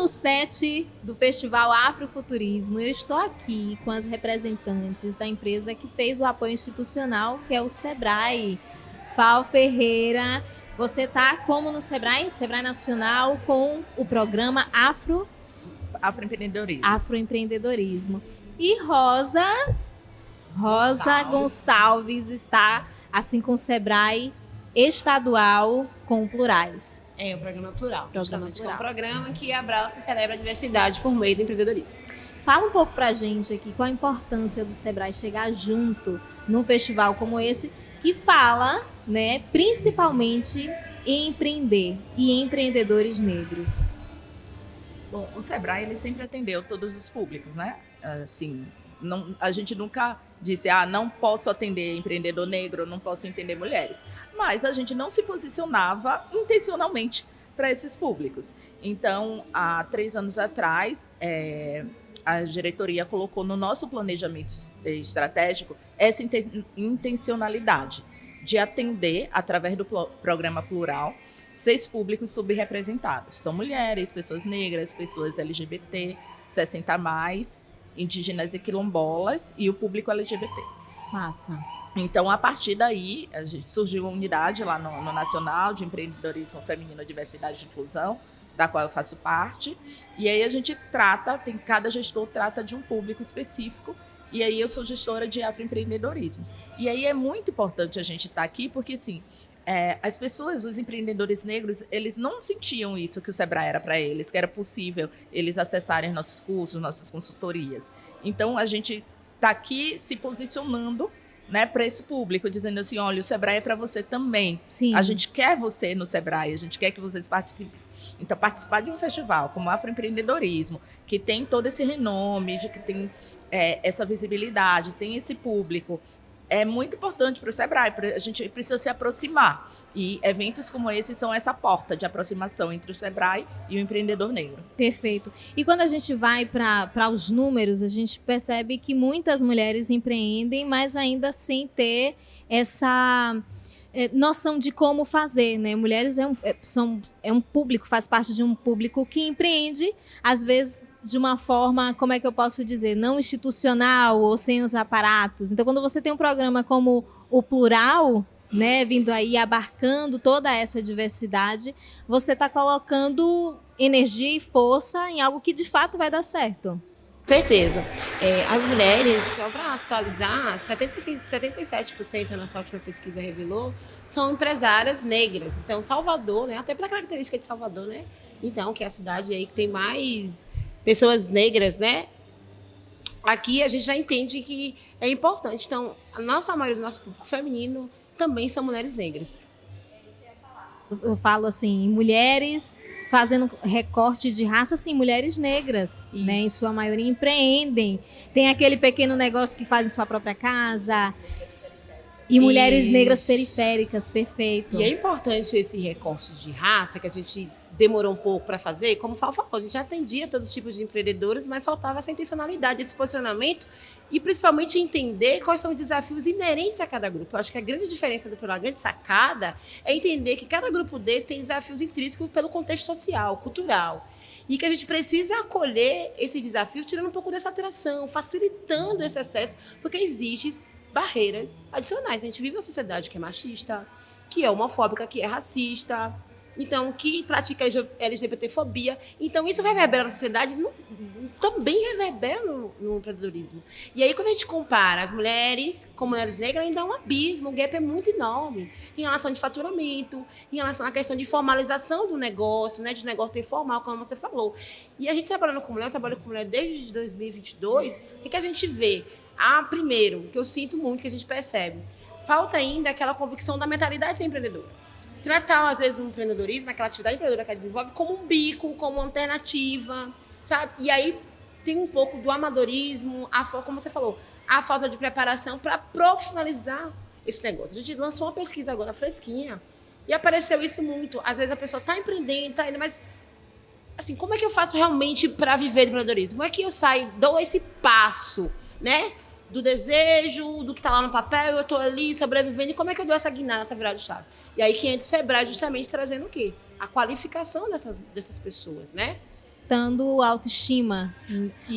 ano 7 do Festival Afrofuturismo. Eu estou aqui com as representantes da empresa que fez o apoio institucional, que é o Sebrae. Fal Ferreira, você está como no Sebrae Nacional, com o programa Afroempreendedorismo. E Rosa Gonçalves está, assim, com o Sebrae Estadual com Plurais. É o programa Plural. É um programa que abraça e celebra a diversidade por meio do empreendedorismo. Fala um pouco pra gente aqui qual a importância do Sebrae chegar junto num festival como esse, que fala, né, principalmente em empreender e empreendedores negros. Bom, o Sebrae ele sempre atendeu todos os públicos, né? Assim, a gente nunca disse, não posso atender empreendedor negro, não posso atender mulheres. Mas a gente não se posicionava intencionalmente para esses públicos. Então, há 3 anos atrás, a diretoria colocou no nosso planejamento estratégico essa intencionalidade de atender, através do programa Plural, 6 públicos subrepresentados. São mulheres, pessoas negras, pessoas LGBT, 60+, indígenas e quilombolas e o público LGBT. Massa. Então, a partir daí, a gente surgiu uma unidade lá no Nacional de Empreendedorismo Feminino, Diversidade e Inclusão, da qual eu faço parte. E aí a gente cada gestor trata de um público específico. E aí eu sou gestora de afroempreendedorismo. E aí é muito importante a gente estar aqui, porque assim, as pessoas, os empreendedores negros, eles não sentiam isso que o Sebrae era para eles, que era possível eles acessarem nossos cursos, nossas consultorias. Então, a gente está aqui se posicionando, né, para esse público, dizendo assim, olha, o Sebrae é para você também. Sim. A gente quer você no Sebrae, a gente quer que vocês participem. Então, participar de um festival como o Afroempreendedorismo, que tem todo esse renome, que tem essa visibilidade, tem esse público, é muito importante para o Sebrae, a gente precisa se aproximar. E eventos como esse são essa porta de aproximação entre o Sebrae e o empreendedor negro. Perfeito. E quando a gente vai para os números, a gente percebe que muitas mulheres empreendem, mas ainda sem ter essa noção de como fazer, né? Mulheres é um público, faz parte de um público que empreende, às vezes de uma forma, como é que eu posso dizer, não institucional ou sem os aparatos. Então, quando você tem um programa como o Plural, né, vindo aí abarcando toda essa diversidade, você está colocando energia e força em algo que de fato vai dar certo. Certeza. As mulheres, só para atualizar, 77% a nossa última pesquisa revelou, são empresárias negras. Então, Salvador, né, até pela característica de Salvador, né, então, que é a cidade aí que tem mais pessoas negras, né, aqui a gente já entende que é importante. Então, a maioria do nosso público feminino também são mulheres negras. Eu falo assim, mulheres fazendo recorte de raça, assim, mulheres negras, né, em sua maioria empreendem. Tem aquele pequeno negócio que faz em sua própria casa. E mulheres negras periféricas, perfeito. E é importante esse recorte de raça, que a gente demorou um pouco para fazer, como falou, a gente atendia todos os tipos de empreendedores, mas faltava essa intencionalidade, esse posicionamento e principalmente entender quais são os desafios inerentes a cada grupo. Eu acho que a grande diferença do Plural, a grande sacada, é entender que cada grupo desse tem desafios intrínsecos pelo contexto social, cultural. E que a gente precisa acolher esses desafios, tirando um pouco dessa atração, facilitando esse acesso, porque existem barreiras adicionais. A gente vive uma sociedade que é machista, que é homofóbica, que é racista, então, que pratica LGBTfobia. Então, isso reverbera na sociedade, também reverbera no empreendedorismo. E aí, quando a gente compara as mulheres com mulheres negras, ainda há um abismo, o gap é muito enorme em relação de faturamento, em relação à questão de formalização do negócio, né, de negócio ter formal, como você falou. E a gente trabalhando com mulher, eu trabalho com mulher desde 2022, o que a gente vê? Primeiro, que eu sinto muito, que a gente percebe, falta ainda aquela convicção da mentalidade de ser empreendedora. Tratar, às vezes, o empreendedorismo, aquela atividade empreendedora que ela desenvolve, como um bico, como uma alternativa, sabe? E aí tem um pouco do amadorismo, como você falou, a falta de preparação para profissionalizar esse negócio. A gente lançou uma pesquisa agora fresquinha e apareceu isso muito. Às vezes a pessoa está empreendendo, está indo, mas assim, como é que eu faço realmente para viver de empreendedorismo? Como é que eu saio, dou esse passo, né? Do desejo, do que está lá no papel, eu estou ali sobrevivendo, e como é que eu dou essa guinada, essa virada de chave? E aí que entra o Sebrae justamente trazendo o quê? A qualificação dessas pessoas, né? despertando autoestima.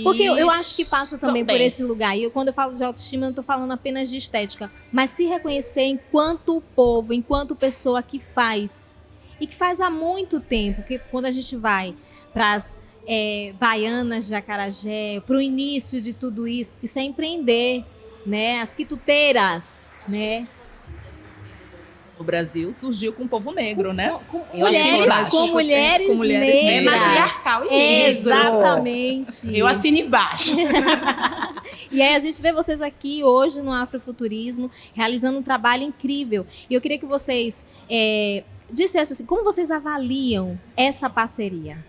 Porque eu acho que passa também por esse lugar. E quando eu falo de autoestima, eu não estou falando apenas de estética, mas se reconhecer enquanto povo, enquanto pessoa que faz. E que faz há muito tempo, que quando a gente vai para as baianas de Acarajé, para o início de tudo isso é empreender, né? As quituteiras, né? O Brasil surgiu com o povo negro, né? Com mulheres negras. Matriarcal e negro. Exatamente. Eu assino embaixo. E aí a gente vê vocês aqui hoje no Afrofuturismo, realizando um trabalho incrível. E eu queria que vocês dissessem assim, como vocês avaliam essa parceria?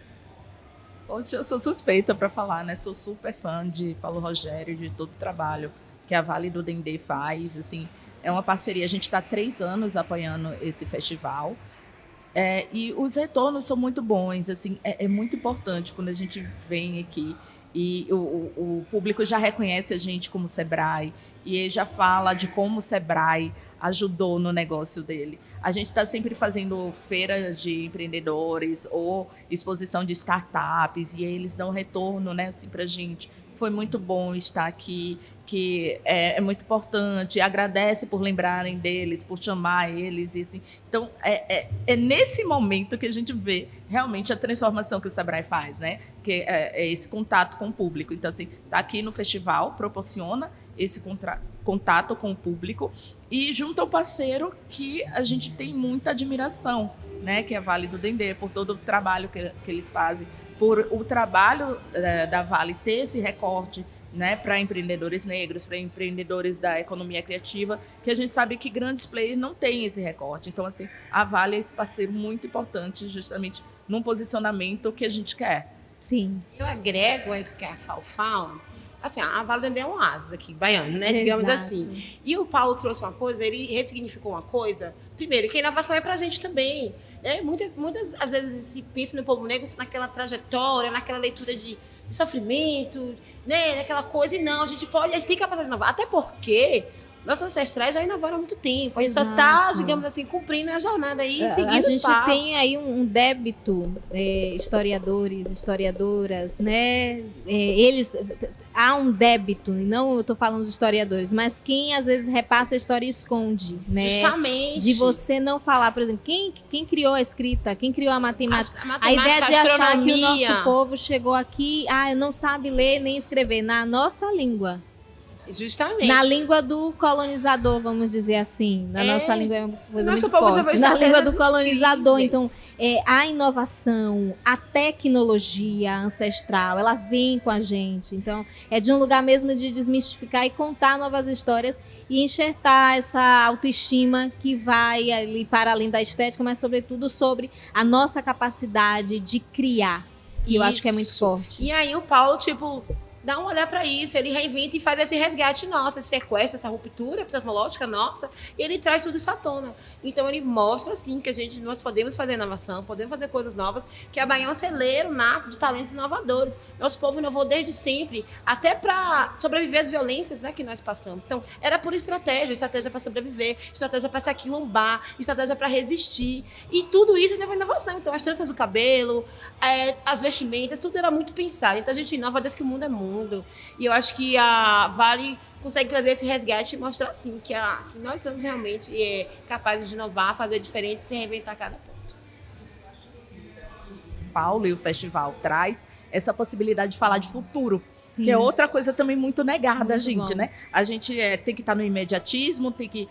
Poxa, eu sou suspeita para falar, né? Sou super fã de Paulo Rogério, de todo o trabalho que a Vale do Dendê faz, assim. É uma parceria, a gente está há 3 anos apoiando esse festival e os retornos são muito bons, assim, é muito importante quando a gente vem aqui e o público já reconhece a gente como Sebrae e já fala de como o Sebrae ajudou no negócio dele. A gente está sempre fazendo feira de empreendedores ou exposição de startups e eles dão retorno, né, assim, para a gente. Foi muito bom estar aqui, que é muito importante, agradece por lembrarem deles, por chamar eles. E assim. Então, é nesse momento que a gente vê realmente a transformação que o Sebrae faz, né? Que é esse contato com o público. Então, assim, estar aqui no festival proporciona esse contato com o público e junto ao parceiro que a gente tem muita admiração, né? Que é a Vale do Dendê, por todo o trabalho que eles fazem, por o trabalho da Vale ter esse recorte, né, para empreendedores negros, para empreendedores da economia criativa, que a gente sabe que grandes players não têm esse recorte. Então, assim, a Vale é esse parceiro muito importante justamente num posicionamento que a gente quer. Sim. Eu agrego aí que a Fal fala, assim, a Vale do Dendê é um oásis aqui, baiano, né, digamos assim. E o Paulo trouxe uma coisa, ele ressignificou uma coisa, primeiro, que a inovação é para a gente também. Muitas às vezes se pensa no povo negro naquela trajetória, naquela leitura de sofrimento, né, naquela coisa, e não, a gente tem capacidade de inovar, até porque nossos ancestrais já inovaram há muito tempo, a gente só está, digamos assim, cumprindo a jornada aí, seguindo os passos. A gente tem aí um débito, historiadores, historiadoras, né, há um débito, não eu estou falando de historiadores, mas quem às vezes repassa a história e esconde, né? Justamente. De você não falar, por exemplo, quem criou a escrita, quem criou a matemática? A Ideia de achar que o astronomia. nosso povo chegou aqui, não sabe ler nem escrever, na nossa língua. Justamente. Na língua do colonizador, vamos dizer assim. Na nossa língua é uma coisa muito forte. Na língua do colonizador. Então, a inovação, a tecnologia ancestral, ela vem com a gente. Então, é de um lugar mesmo de desmistificar e contar novas histórias e enxertar essa autoestima que vai ali para além da estética, mas, sobretudo, sobre a nossa capacidade de criar. E eu acho que é muito forte. E aí, o Paulo, dá um olhar para isso, ele reinventa e faz esse resgate nosso, esse sequestro, essa ruptura epistemológica nossa, e ele traz tudo isso à tona. Então, ele mostra, assim, que nós podemos fazer inovação, podemos fazer coisas novas, que a Bahia é um celeiro nato de talentos inovadores. Nosso povo inovou desde sempre, até para sobreviver às violências, né, que nós passamos. Então, era por estratégia para sobreviver, estratégia para se aquilombar, estratégia para resistir, e tudo isso leva à inovação. Então, as tranças do cabelo, as vestimentas, tudo era muito pensado. Então, a gente inova desde que o mundo é mundo. E eu acho que a Vale consegue trazer esse resgate e mostrar, assim, que nós somos realmente capazes de inovar, fazer diferente e se reinventar a cada ponto. Paulo e o festival traz essa possibilidade de falar de futuro. Sim. Que é outra coisa também muito negada, a gente, bom. né? A gente tem que estar no imediatismo, tem que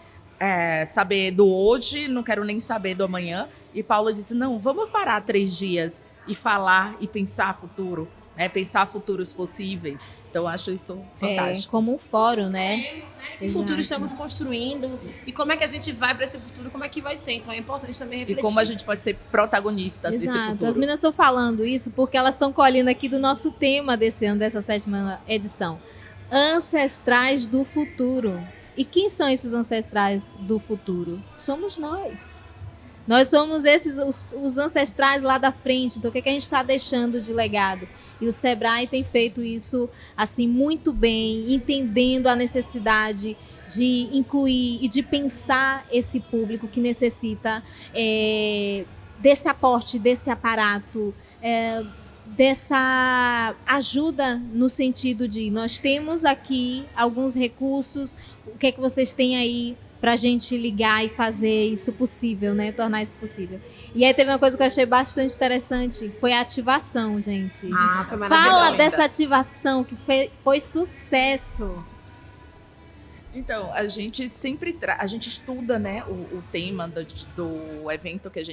saber do hoje, não quero nem saber do amanhã. E Paulo disse, não, vamos parar 3 dias e falar e pensar futuro. Pensar futuros possíveis. Então, acho isso fantástico. Como um fórum, né? Que futuro estamos construindo e como é que a gente vai para esse futuro, como é que vai ser. Então, é importante também refletir. E como a gente pode ser protagonista desse futuro. As meninas estão falando isso porque elas estão colhendo aqui do nosso tema desse ano, dessa 7ª edição. Ancestrais do futuro. E quem são esses ancestrais do futuro? Somos nós. Nós somos os ancestrais lá da frente. Então, o que a gente está deixando de legado? E o Sebrae tem feito isso assim muito bem, entendendo a necessidade de incluir e de pensar esse público que necessita desse aporte, desse aparato, dessa ajuda no sentido de nós temos aqui alguns recursos, o que é que vocês têm aí para a gente ligar e fazer isso possível, né? Tornar isso possível. E aí teve uma coisa que eu achei bastante interessante, foi a ativação, gente. Foi maravilhosa. Fala dessa ativação que foi sucesso. Então, a gente sempre a gente estuda, né, o tema do evento que a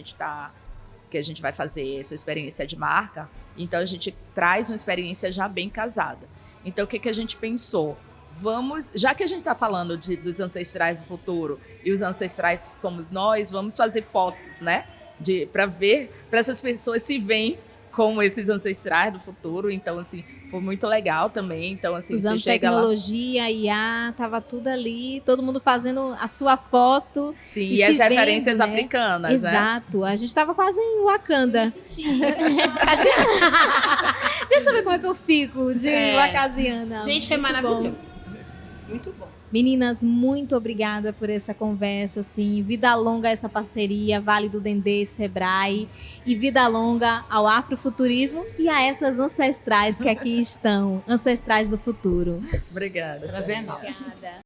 gente vai fazer, essa experiência de marca. Então, a gente traz uma experiência já bem casada. Então, o que a gente pensou? Já que a gente está falando dos ancestrais do futuro e os ancestrais somos nós, vamos fazer fotos, né? Para essas pessoas se veem como esses ancestrais do futuro. Então, assim, foi muito legal também. Então, assim, usando você chega tecnologia, IA, tava tudo ali, todo mundo fazendo a sua foto. Sim, e as referências né? africanas, Exato. né? A gente tava quase em Wakanda. Deixa eu ver como é que eu fico de Wakasiana. Gente, foi maravilhoso. Muito bom. Meninas, muito obrigada por essa conversa, assim, vida longa a essa parceria, Vale do Dendê, Sebrae, e vida longa ao afrofuturismo e a essas ancestrais que aqui estão, ancestrais do futuro. Obrigada. Prazer é nosso. Obrigada.